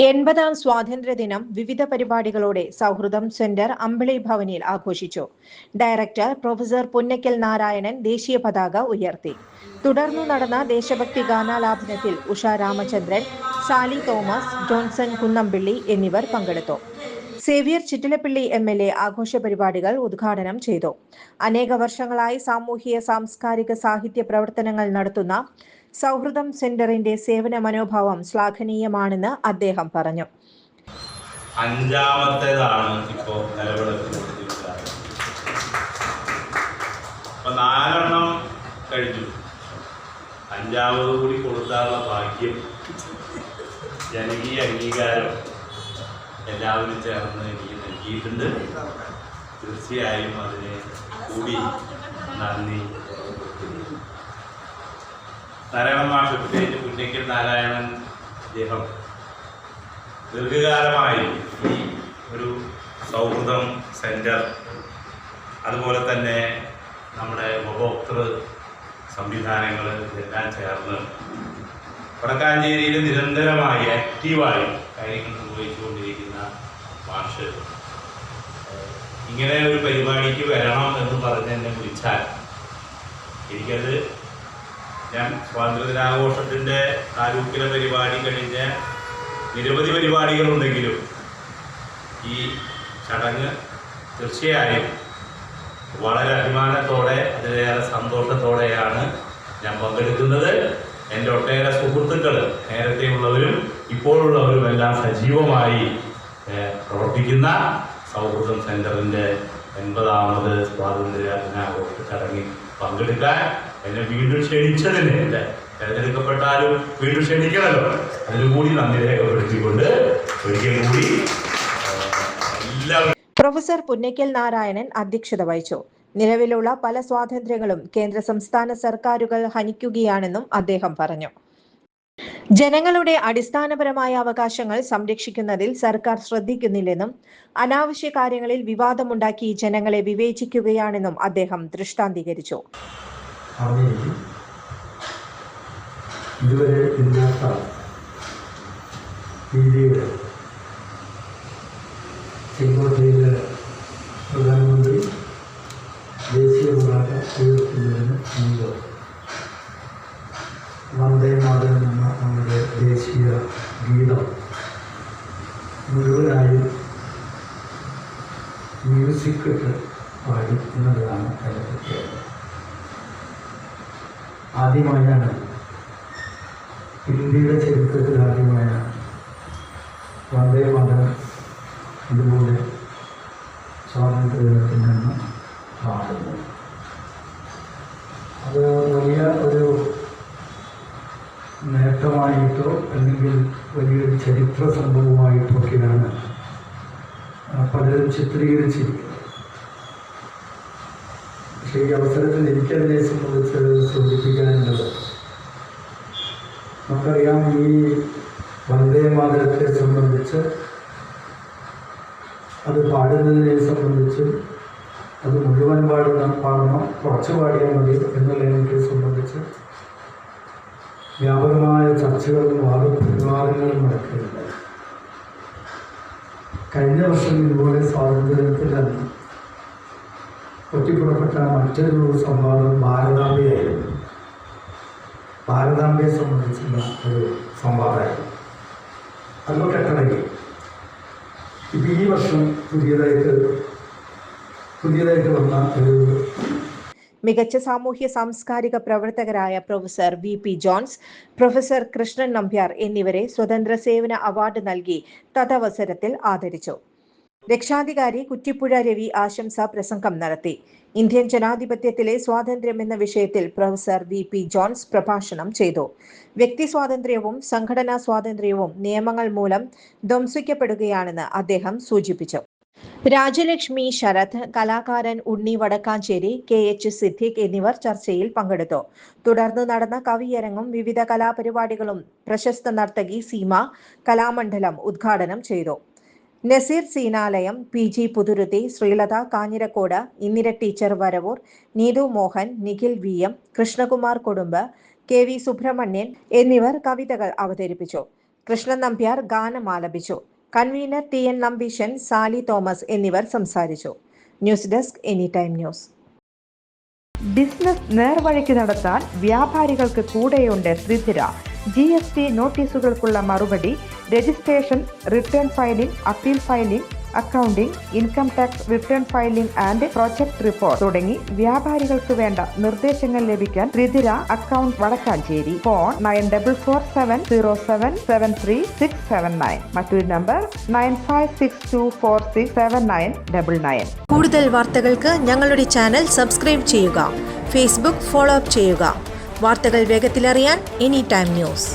80ാം സ്വാതന്ത്ര്യദിനം വിവിധ പരിപാടികളോടെ സൗഹൃദം സെന്റർ അമ്പിളി ഭവനിൽ ആഘോഷിച്ചു. ഡയറക്ടർ പ്രൊഫസർ പുന്നക്കൽ നാരായണൻ ദേശീയ പതാക ഉയർത്തി. തുടർന്നു നടന്ന ദേശഭക്തി ഗാനാലാപനത്തിൽ ഉഷ രാമചന്ദ്രൻ, സാലി തോമസ്, ജോൺസൺ കുന്നംപിള്ളി എന്നിവർ പങ്കെടുത്തു. സേവ്യർ ചിറ്റിലപ്പിള്ളി MLA ആഘോഷ പരിപാടികൾ ഉദ്ഘാടനം ചെയ്തു. അനേക വർഷങ്ങളായി സാമൂഹിക സാംസ്കാരിക സാഹിത്യ പ്രവർത്തനങ്ങൾ നടത്തുന്ന സൗഹൃദം സെന്ററിന്റെ സേവന മനോഭാവം ശ്ലാഘനീയമാണെന്ന് അദ്ദേഹം പറഞ്ഞു. അഞ്ചാമത്തേതാണ് ഇപ്പോൾ നിലവിലെത്തിക്കൊണ്ടിരിക്കുന്നത്. 4 കഴിഞ്ഞു. 5ാമത് കൂടി കൊടുക്കാനുള്ള ഭാഗ്യം, ജനകീയ അംഗീകാരം എല്ലാവരും ചേർന്ന് എനിക്ക് നൽകിയിട്ടുണ്ട്. തീർച്ചയായും അതിന് കൂടി നന്ദി. നാരായണ മാഷ്, പ്രത്യേകിച്ച് പുന്നക്കൽ നാരായണൻ അദ്ദേഹം ദീർഘകാലമായി ഈ ഒരു സൗഹൃദം സെൻറ്റർ, അതുപോലെ തന്നെ നമ്മുടെ ഉപഭോക്തൃ സംവിധാനങ്ങൾ ഇതെല്ലാം ചേർന്ന് വടക്കാഞ്ചേരിയിൽ നിരന്തരമായി ആക്റ്റീവായി കാര്യങ്ങൾ നിർവഹിച്ചുകൊണ്ടിരിക്കുന്ന മാഷ് ഇങ്ങനെ ഒരു പരിപാടിക്ക് വരണം എന്ന് പറഞ്ഞ് എന്നെ വിളിച്ചാൽ എനിക്കത്, ഞാൻ സ്വാതന്ത്ര്യദിനാഘോഷത്തിൻ്റെ താലൂക്കിലെ പരിപാടി കഴിഞ്ഞ് നിരവധി പരിപാടികളുണ്ടെങ്കിലും ഈ ചടങ്ങ് തീർച്ചയായും വളരെ അഭിമാനത്തോടെ, അതിലേറെ സന്തോഷത്തോടെയാണ് ഞാൻ പങ്കെടുക്കുന്നത്. എൻ്റെ ഒട്ടേറെ സുഹൃത്തുക്കൾ, നേരത്തെ ഉള്ളവരും ഇപ്പോഴുള്ളവരും എല്ലാം സജീവമായി പ്രവർത്തിക്കുന്ന സൗഹൃദം സെൻറ്ററിൻ്റെ 80ാമത് സ്വാതന്ത്ര്യ ദിനാഘോഷ ചടങ്ങിൽ പങ്കെടുക്കാൻ എന്നെ വീണ്ടും ക്ഷണിച്ചതിന്, തിരഞ്ഞെടുക്കപ്പെട്ടാലും വീണ്ടും ക്ഷണിക്കണമല്ലോ, അതിനുകൂടി നന്ദി രേഖപ്പെടുത്തിക്കൊണ്ട് ഒരിക്കൽ കൂടി എല്ലാവരും. പ്രൊഫസർ പുന്നക്കൽ നാരായണൻ അധ്യക്ഷത വഹിച്ചു. നിലവിലുള്ള പല സ്വാതന്ത്ര്യങ്ങളും കേന്ദ്ര സംസ്ഥാന സർക്കാരുകൾ ഹനിക്കുകയാണെന്നും അദ്ദേഹം പറഞ്ഞു. ജനങ്ങളുടെ അടിസ്ഥാനപരമായ അവകാശങ്ങൾ സംരക്ഷിക്കുന്നതിൽ സർക്കാർ ശ്രദ്ധിക്കുന്നില്ലെന്നും അനാവശ്യ കാര്യങ്ങളിൽ വിവാദമുണ്ടാക്കി ജനങ്ങളെ വിവേചിക്കുകയാണെന്നും അദ്ദേഹം ദൃഷ്ടാന്തീകരിച്ചു. ഇതുവരെ ഇല്ലാത്ത രീതിയിൽ ചെങ്കോട്ടയിലെ പ്രധാനമന്ത്രി ദേശീയ പതാക ഉയർത്തുന്നതിന് മുമ്പ് വന്ദേ മാതരം എന്ന നമ്മുടെ ദേശീയ ഗീതം മുഴുവനായും മ്യൂസിക് ഇട്ട് പാടി എന്നതാണ് അതിൻ്റെ പ്രത്യേകത. ആദ്യമായാണ്, ഇന്ത്യയുടെ ചരിത്രത്തിൽ ആദ്യമായാണ് വന്ദേ മാതരം ഇതുപോലെ സ്വാതന്ത്ര്യദിനത്തിൽ നിന്ന് പാടുന്നത്. അത് വലിയ ഒരു നേട്ടമായിട്ടോ അല്ലെങ്കിൽ വലിയൊരു ചരിത്ര സംഭവമായിട്ടൊക്കെയാണ് പലരും ചിത്രീകരിച്ചിരിക്കുന്നത്. പക്ഷേ ഈ അവസരത്തിൽ എനിക്കതിനെ സംബന്ധിച്ച് സൂചിപ്പിക്കാനുള്ളത്, നമുക്കറിയാം, ഈ വന്ദേ മാതരത്തെ സംബന്ധിച്ച്, അത് പാടുന്നതിനെ സംബന്ധിച്ച്, അത് മുഴുവൻ പാടണം, കുറച്ച് പാടിയാൽ മതി എന്നുള്ളതിനെ സംബന്ധിച്ച് വ്യാപകമായ ചർച്ചകളും വാദപ്രതിവാദങ്ങളും നടക്കുകയുണ്ടായി. കഴിഞ്ഞ വർഷം ഇതുപോലെ സ്വാതന്ത്ര്യദിനത്തിൽ തന്നെ പൊട്ടിപ്പുറപ്പെട്ട മറ്റൊരു സംവാദം ഭാരതാംബയായിരുന്നു. ഭാരതാംബയെ സംബന്ധിച്ചുള്ള ഒരു സംവാദമായിരുന്നു. അത് കെട്ടടങ്ങി. ഇപ്പം ഈ വർഷം പുതിയതായിട്ട് വന്ന ഒരു മികച്ച സാമൂഹ്യ സാംസ്കാരിക പ്രവർത്തകരായ professor VP Johns, professor Krishnan Nambiar എന്നിവരെ സ്വതന്ത്ര സേവന അവാർഡ് നൽകി തദവസരത്തിൽ ആദരിച്ചു. രക്ഷാധികാരി കുറ്റിപ്പുഴ രവി ആശംസാ പ്രസംഗം നടത്തി. ഇന്ത്യൻ ജനാധിപത്യത്തിലെ സ്വാതന്ത്ര്യം എന്ന വിഷയത്തിൽ പ്രൊഫസർ VP ജോൺസ് പ്രഭാഷണം ചെയ്തു. വ്യക്തി സ്വാതന്ത്ര്യവും സംഘടനാ സ്വാതന്ത്ര്യവും നിയമങ്ങൾ മൂലം ധ്വംസിക്കപ്പെടുകയാണെന്ന് അദ്ദേഹം സൂചിപ്പിച്ചു. രാജലക്ഷ്മി ശരത്, കലാകാരൻ ഉണ്ണി വടക്കാഞ്ചേരി, KH സിദ്ദിഖ് എന്നിവർ ചർച്ചയിൽ പങ്കെടുത്തു. തുടർന്ന് നടന്ന കവിയരങ്ങും വിവിധ കലാപരിപാടികളും പ്രശസ്ത നർത്തകി സീമ കലാമണ്ഡലം ഉദ്ഘാടനം ചെയ്തു. Naseer Seenalayam, PG Puthuruthi, Sreelatha Kanjirakode, Indira teacher Varavoor, Neethu Mohan, Nikhil VM, Krishnakumar Kodumbu, KV Subrahmanian എന്നിവർ കവിതകൾ അവതരിപ്പിച്ചു. കൃഷ്ണൻ നമ്പ്യാർ ഗാനം ആലപിച്ചു. Convener TN Nambeesan, Sally Thomas എന്നിവർ സംസാരിച്ചു. News desk any time news. Business നേർവഴിക്ക് നടത്താൻ വ്യാപാരികൾക്ക് കൂടെയുണ്ട് ശ്രീധര. GST നോട്ടീസുകൾക്കുള്ള മറുപടി, registration, return filing, appeal filing, accounting, income tax return filing and project report തുടങ്ങി വ്യാപാരികൾക്ക് വേണ്ട നിർദ്ദേശങ്ങൾ ലഭിക്കാൻ ശ്രീധര അക്കൗണ്ട് വടക്കാഞ്ചേരി. ഫോൺ 9447077369. മറ്റൊരു നമ്പർ 9562467999. കൂടുതൽ വാർത്തകൾക്ക് ഞങ്ങളുടെ ചാനൽ സബ്സ്ക്രൈബ് ചെയ്യുക. ഫേസ്ബുക്ക് ഫോളോ അപ്പ് ചെയ്യുക. വാർത്തകൾ വേഗത്തിലറിയാൻ എനി ടൈം ന്യൂസ്.